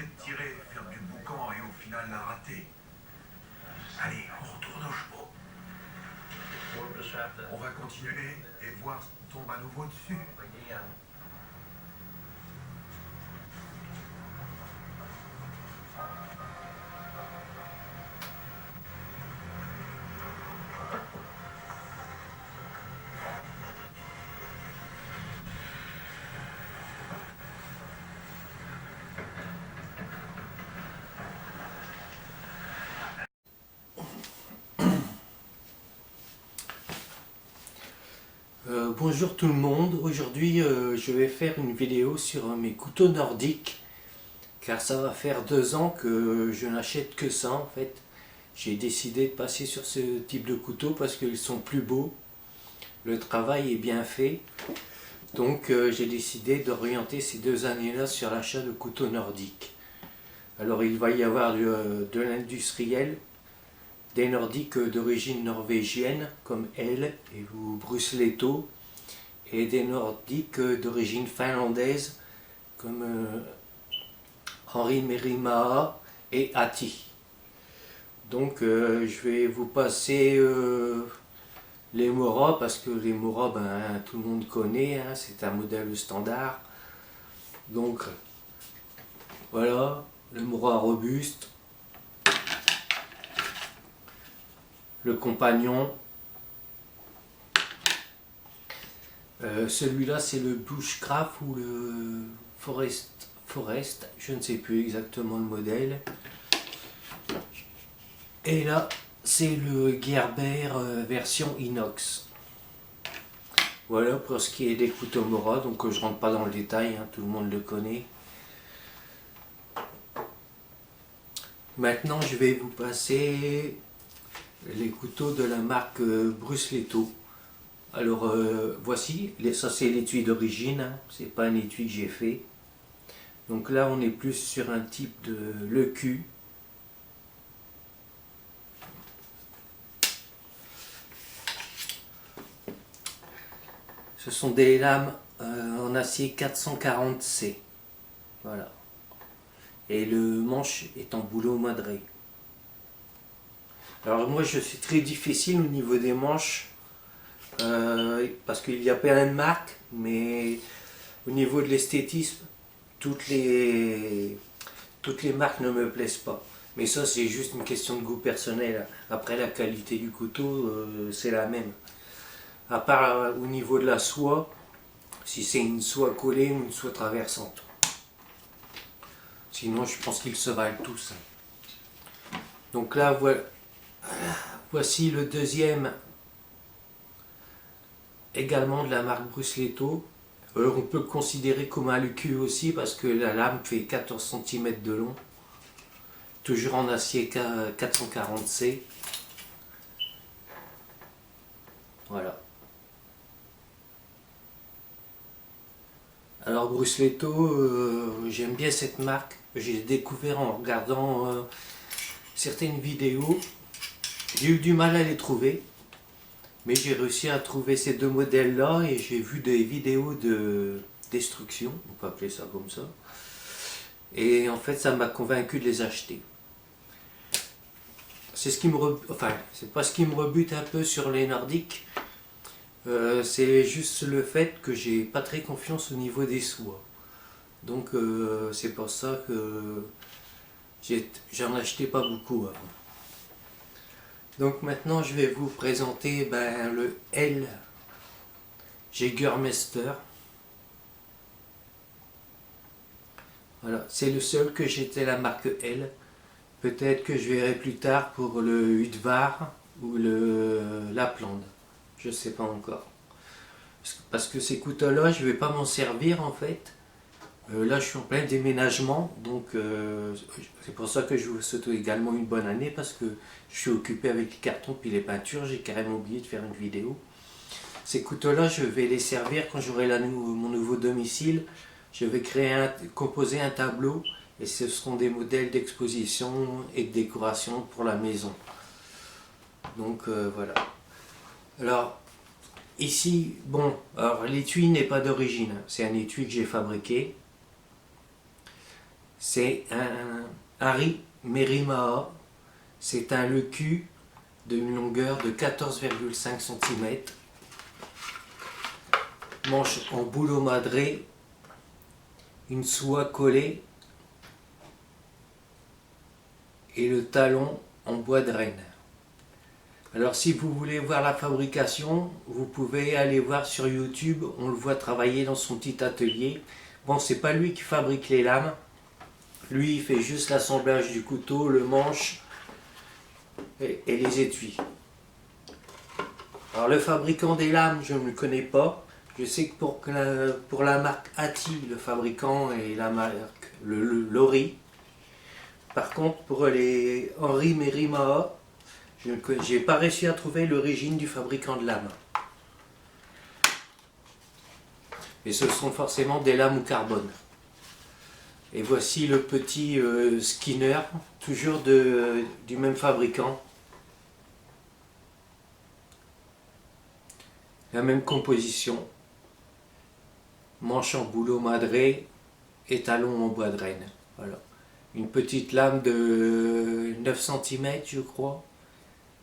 peut-être tirer, faire du boucan et au final la rater. Allez, on retourne au chevaux. On va continuer et voir ce qui tombe à nouveau dessus. Bonjour tout le monde, aujourd'hui je vais faire une vidéo sur mes couteaux nordiques car ça va faire 2 ans que je n'achète que ça en fait. J'ai décidé de passer sur ce type de couteau parce qu'ils sont plus beaux, le travail est bien fait, donc j'ai décidé d'orienter ces 2 années-là sur l'achat de couteaux nordiques. Alors il va y avoir de l'industriel, des nordiques d'origine norvégienne comme Elle et ou Brusletto, et des nordiques d'origine finlandaise comme Henri Merimaa et Ahti. Donc je vais vous passer les Mora parce que les Mora tout le monde connaît, hein, c'est un modèle standard. Donc voilà, le Mora robuste, le compagnon. Celui-là c'est le Bushcraft ou le Forest, je ne sais plus exactement le modèle. Et là c'est le Gerber version inox. Voilà pour ce qui est des couteaux Mora, donc je rentre pas dans le détail, hein, tout le monde le connaît. Maintenant je vais vous passer les couteaux de la marque Brusletto. Alors voici, ça c'est l'étui d'origine, hein, c'est pas un étui que j'ai fait. Donc là on est plus sur un type de le cul. Ce sont des lames en acier 440C. Voilà. Et le manche est en bouleau madré. Alors moi je suis très difficile au niveau des manches. Parce qu'il y a plein de marques, mais au niveau de l'esthétisme, toutes les marques ne me plaisent pas. Mais ça c'est juste une question de goût personnel. Après la qualité du couteau, c'est la même. À part au niveau de la soie, si c'est une soie collée ou une soie traversante. Sinon je pense qu'ils se valent tous. Donc là voici le deuxième, également de la marque Brusletto. On peut le considérer comme un LQ aussi parce que la lame fait 14 cm de long. Toujours en acier 440C. Voilà. Alors Brusletto, j'aime bien cette marque. J'ai découvert en regardant certaines vidéos. J'ai eu du mal à les trouver. Mais j'ai réussi à trouver ces deux modèles là et j'ai vu des vidéos de destruction, on peut appeler ça comme ça. Et en fait ça m'a convaincu de les acheter. C'est ce qui me c'est pas ce qui me rebute un peu sur les nordiques. C'est juste le fait que j'ai pas très confiance au niveau des soies. Donc c'est pour ça que j'en achetais pas beaucoup avant. Donc maintenant je vais vous présenter le L Jägermeister. Voilà, c'est le seul que j'étais la marque L. Peut-être que je verrai plus tard pour le Hudvar ou le Lapland. Je ne sais pas encore. Parce que ces couteaux-là, je ne vais pas m'en servir en fait. Là, je suis en plein déménagement, donc c'est pour ça que je vous souhaite également une bonne année, parce que je suis occupé avec les cartons puis les peintures, j'ai carrément oublié de faire une vidéo. Ces couteaux-là, je vais les servir quand j'aurai mon nouveau domicile. Je vais composer un tableau, et ce seront des modèles d'exposition et de décoration pour la maison. Donc voilà. Alors, ici, bon, alors l'étui n'est pas d'origine, c'est un étui que j'ai fabriqué. C'est un Harry Merimaha. C'est un lecu d'une longueur de 14,5 cm. Manche en bouleau madré. Une soie collée. Et le talon en bois de renne. Alors si vous voulez voir la fabrication, vous pouvez aller voir sur YouTube, on le voit travailler dans son petit atelier. Bon, c'est pas lui qui fabrique les lames, lui il fait juste l'assemblage du couteau, le manche et les étuis. Alors le fabricant des lames, je ne le connais pas. Je sais que pour la marque Ati, le fabricant est la marque Lori. Par contre, pour les Henri Merimaha, je n'ai pas réussi à trouver l'origine du fabricant de lames. Et ce sont forcément des lames au carbone. Et voici le petit Skinner, toujours du même fabricant. La même composition. Manche en bouleau madré et talon en bois de renne. Voilà. Une petite lame de 9 cm, je crois.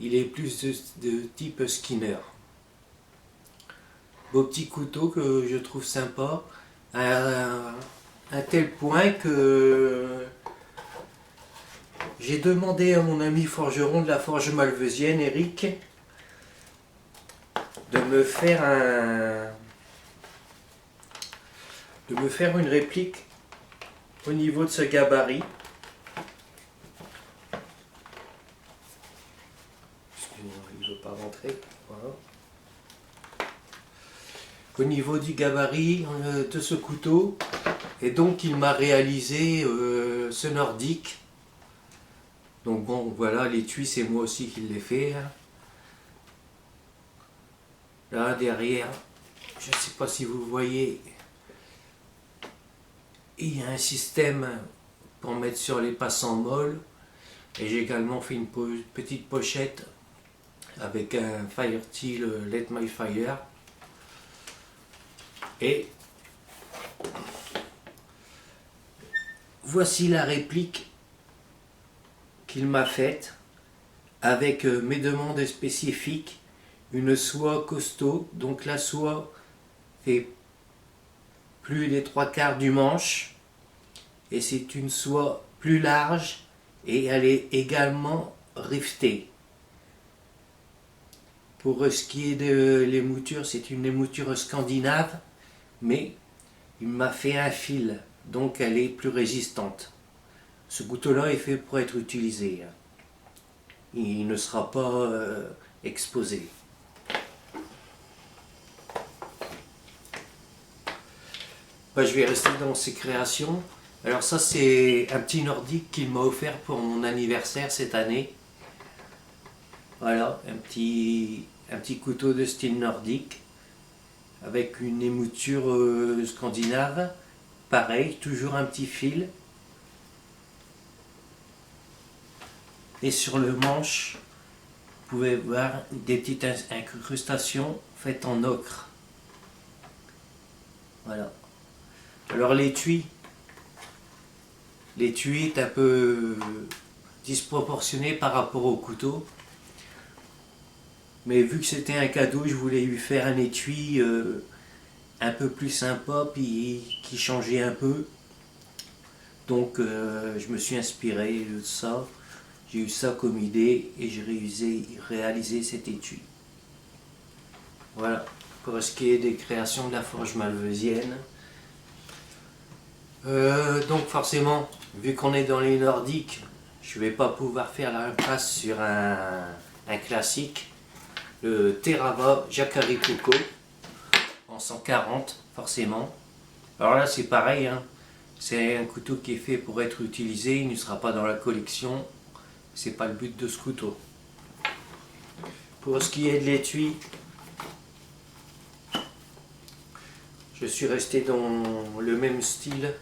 Il est plus de type Skinner. Beau petit couteau que je trouve sympa. À tel point que j'ai demandé à mon ami forgeron de la forge malvesienne, Eric, de me faire une réplique au niveau de ce gabarit. Il ne veut pas rentrer. Voilà. Au niveau du gabarit de ce couteau, et donc il m'a réalisé ce nordique. Donc bon, voilà, l'étui c'est moi aussi qui l'ai fait. Là derrière, je ne sais pas si vous voyez, il y a un système pour mettre sur les passants molles. Et j'ai également fait une petite pochette avec un Fireteal Let My Fire. Et voici la réplique qu'il m'a faite avec mes demandes spécifiques. Une soie costaud, donc la soie fait plus des 3/4 du manche et c'est une soie plus large et elle est également rivetée. Pour ce qui est de l'émouture, c'est une émouture scandinave, mais il m'a fait un fil, donc elle est plus résistante. Ce couteau-là est fait pour être utilisé. Il ne sera pas exposé. Je vais rester dans ses créations. Alors ça c'est un petit nordique qu'il m'a offert pour mon anniversaire cette année. Voilà, un petit couteau de style nordique avec une émouture scandinave. Pareil, toujours un petit fil. Et sur le manche, vous pouvez voir des petites incrustations faites en ocre. Voilà. Alors l'étui est un peu disproportionné par rapport au couteau. Mais vu que c'était un cadeau, je voulais lui faire un étui un peu plus sympa, puis qui changeait un peu. Donc je me suis inspiré de ça. J'ai eu ça comme idée et j'ai réalisé cet étui. Voilà, pour ce qui est des créations de la forge malvesienne. Donc forcément, vu qu'on est dans les nordiques, je ne vais pas pouvoir faire l'impasse sur un classique, le Terava Jacare Coco en 140 forcément. Alors là c'est pareil, hein. C'est un couteau qui est fait pour être utilisé, il ne sera pas dans la collection, c'est pas le but de ce couteau. Pour ce qui est de l'étui, je suis resté dans le même style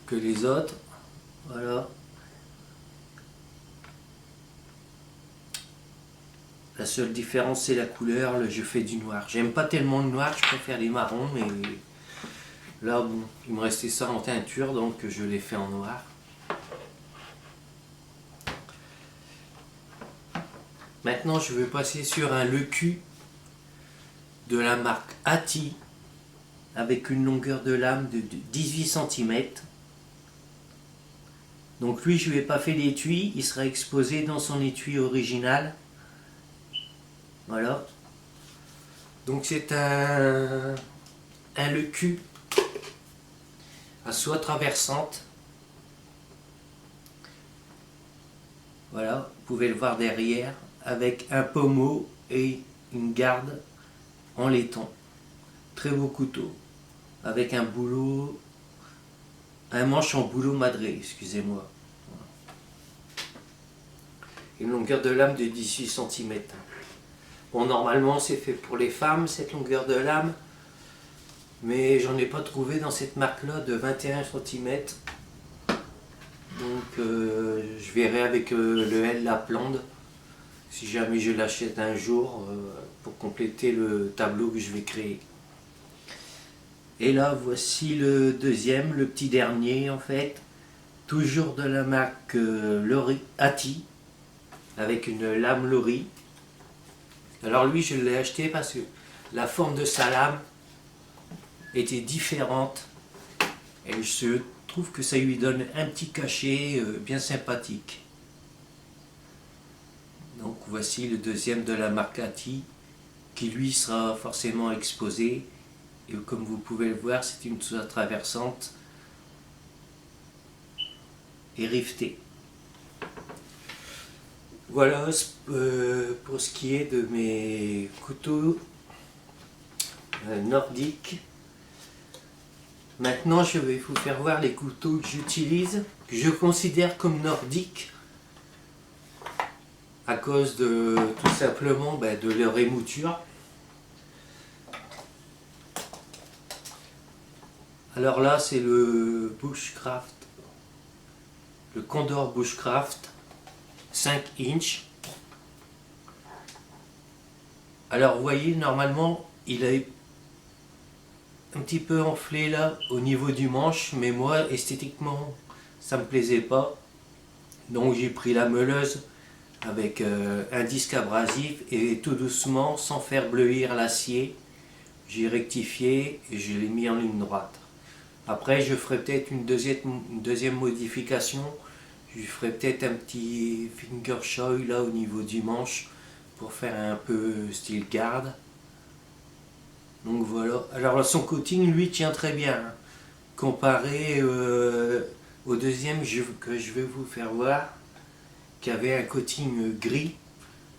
que les autres. Voilà. La seule différence c'est la couleur, je fais du noir. J'aime pas tellement le noir, je préfère les marrons, mais Là, bon, il me restait ça en teinture, donc je l'ai fait en noir. Maintenant, je vais passer sur un lecu de la marque Ati avec une longueur de lame de 18 cm. Donc lui, je ne lui ai pas fait l'étui, il sera exposé dans son étui original. Voilà. Donc c'est un lecu à soie traversante. Voilà, vous pouvez le voir derrière, avec un pommeau et une garde en laiton. Très beau couteau, avec un boulot, un manche en boulot madré, excusez-moi. Une longueur de lame de 18 cm. Bon, normalement c'est fait pour les femmes cette longueur de lame, mais j'en ai pas trouvé dans cette marque là de 21 cm. Donc je verrai avec le L Lapland si jamais je l'achète un jour pour compléter le tableau que je vais créer. Et là voici le deuxième, le petit dernier en fait, toujours de la marque Lori Ati, avec une lame Lori. Alors lui je l'ai acheté parce que la forme de sa lame était différente et je trouve que ça lui donne un petit cachet bien sympathique. Donc voici le deuxième de la marque Ati qui lui sera forcément exposé, et comme vous pouvez le voir c'est une soie traversante et rivetée. Voilà pour ce qui est de mes couteaux nordiques. Maintenant je vais vous faire voir les couteaux que j'utilise, que je considère comme nordiques, à cause de tout simplement de leur émouture. Alors là c'est le Bushcraft, le Condor Bushcraft 5 inch. Alors vous voyez, normalement il a un petit peu enflé là au niveau du manche, mais moi esthétiquement ça me plaisait pas, donc j'ai pris la meuleuse avec un disque abrasif et tout doucement, sans faire bleuir l'acier, j'ai rectifié et je l'ai mis en ligne droite. Après je ferai peut-être une deuxième modification, je ferai peut-être un petit finger choil là au niveau du manche pour faire un peu style garde. Donc voilà, alors son coating lui tient très bien, hein. Comparé au deuxième que je vais vous faire voir, qui avait un coating gris,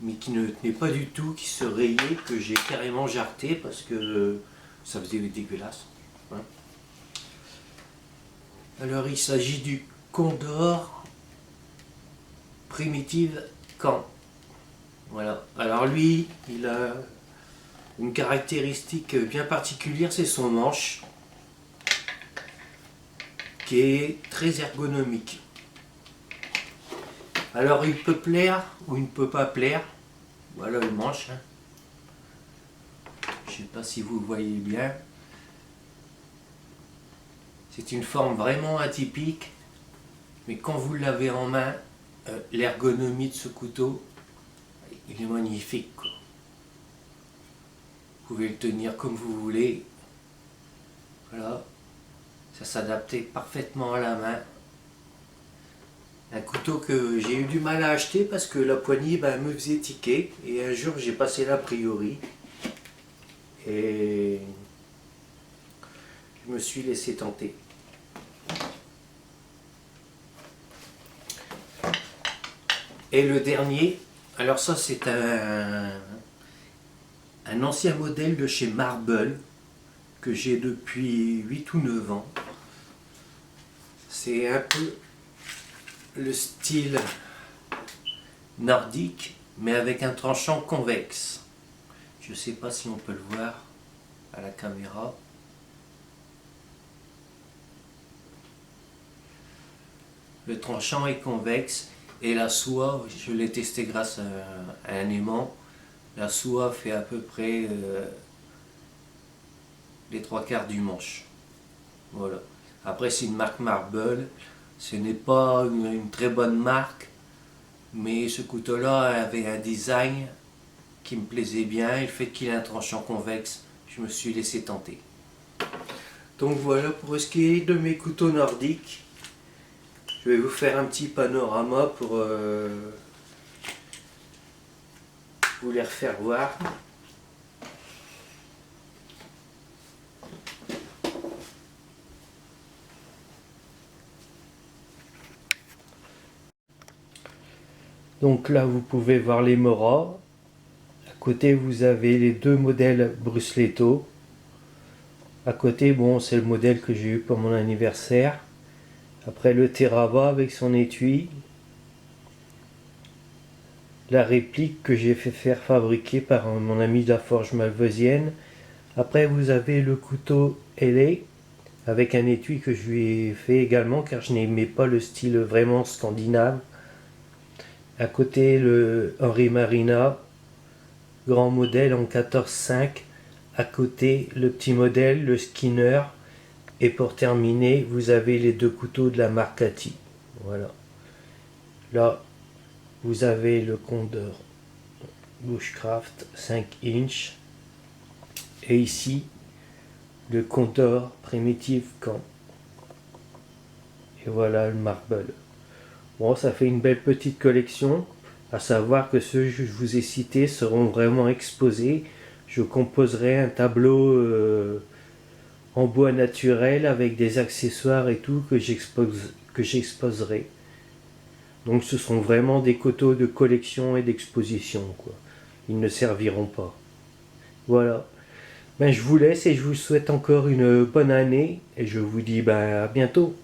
mais qui ne tenait pas du tout, qui se rayait, que j'ai carrément jarté parce que ça faisait dégueulasse. Hein. Alors il s'agit du Condor Primitive Camp. Voilà, alors lui, il a une caractéristique bien particulière, c'est son manche, qui est très ergonomique. Alors il peut plaire ou il ne peut pas plaire. Voilà le manche. Hein. Je ne sais pas si vous voyez bien. C'est une forme vraiment atypique, mais quand vous l'avez en main, l'ergonomie de ce couteau, il est magnifique, quoi. Vous pouvez le tenir comme vous voulez. Voilà. Ça s'adaptait parfaitement à la main. Un couteau que j'ai eu du mal à acheter parce que la poignée me faisait tiquer. Et un jour j'ai passé l'a priori. Et je me suis laissé tenter. Et le dernier, alors ça c'est un ancien modèle de chez Marble que j'ai depuis 8 ou 9 ans. C'est un peu le style nordique, mais avec un tranchant convexe. Je ne sais pas si on peut le voir à la caméra. Le tranchant est convexe et la soie, je l'ai testé grâce à un aimant, la soie fait à peu près les 3/4 du manche. Voilà. Après, c'est une marque Marble. Ce n'est pas une très bonne marque, mais ce couteau-là avait un design qui me plaisait bien, et le fait qu'il ait un tranchant convexe, je me suis laissé tenter. Donc voilà pour ce qui est de mes couteaux nordiques. Je vais vous faire un petit panorama pour vous les refaire voir. Donc là vous pouvez voir les Mora. À côté vous avez les deux modèles Brusletto. À côté, bon, c'est le modèle que j'ai eu pour mon anniversaire. Après le Terava avec son étui. La réplique que j'ai fait faire fabriquer par mon ami de la forge malvesienne. Après vous avez le couteau LA avec un étui que je lui ai fait également car je n'aimais pas le style vraiment scandinave. À côté le Henri Marina, grand modèle en 14,5. À côté le petit modèle, le Skinner. Et pour terminer, vous avez les deux couteaux de la marque Ati. Voilà. Là, vous avez le Condor Bushcraft 5 inch. Et ici, le Condor Primitive Camp. Et voilà le Marble. Bon, ça fait une belle petite collection. À savoir que ceux que je vous ai cités seront vraiment exposés. Je composerai un tableau en bois naturel avec des accessoires et tout que j'exposerai. Donc ce sont vraiment des couteaux de collection et d'exposition, quoi. Ils ne serviront pas. Voilà. Ben, je vous laisse et je vous souhaite encore une bonne année et je vous dis ben, à bientôt.